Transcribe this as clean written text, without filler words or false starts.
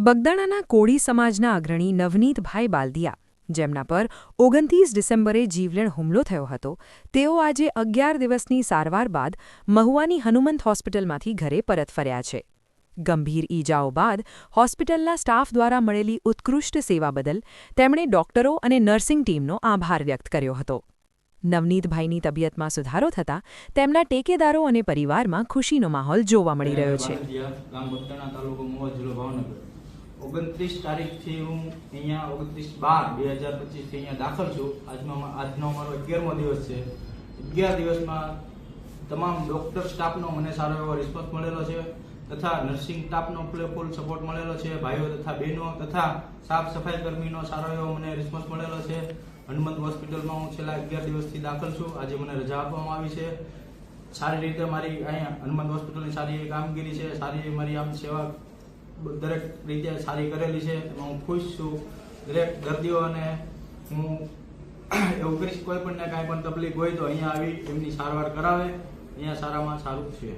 બગદાણાના કોળી સમાજના અગ્રણી નવનીતભાઈ બાલદિયા, જેમના પર 29 ડિસેમ્બરે જીવલેણ હુમલો થયો હતો, તેઓ આજે 11 દિવસની સારવાર બાદ મહુવાની હનુમંત હોસ્પિટલમાંથી ઘરે પરત ફર્યા છે. ગંભીર ઈજાઓ બાદ હોસ્પિટલના સ્ટાફ દ્વારા મળેલી ઉત્કૃષ્ટ સેવા બદલ તેમણે ડોક્ટરો અને નર્સિંગ ટીમનો આભાર વ્યક્ત કર્યો હતો. નવનીતભાઈની તબિયતમાં સુધારો થતાં તેમના ટેકેદારો અને પરિવારમાં ખુશીનો માહોલ જોવા મળી રહ્યો છે. 29 તારીખથી હું અહીંયા 29/12/2025 થી અહીંયા દાખલ છું. આજનો અમારો 11મો દિવસ છે. 11 દિવસમાં તમામ ડોક્ટર સ્ટાફનો મને સારો એવો રિસ્પોન્સ મળેલો છે તથા નર્સિંગ સ્ટાફનો ફૂલ સપોર્ટ મળેલો છે. ભાઈઓ તથા બહેનો તથા સાફ સફાઈ કર્મીનો સારો એવો મને રિસ્પોન્સ મળેલો છે. હનુમંત હોસ્પિટલમાં હું છેલ્લા 11 દિવસથી દાખલ છું. આજે મને રજા આપવામાં આવી છે. સારી રીતે મારી અહીંયા હનુમંત હોસ્પિટલની સારી એવી કામગીરી છે. સારી મારી આમ સેવા દરેક રીતે સારી કરેલી છે. એમાં હું ખુશ છું. દરેક દર્દીઓને હું એવું કરીશ, કોઈ પણને કાંઈ પણ તકલીફ હોય તો અહીંયા આવી એમની સારવાર કરાવે. અહીંયા સારામાં સારું છે.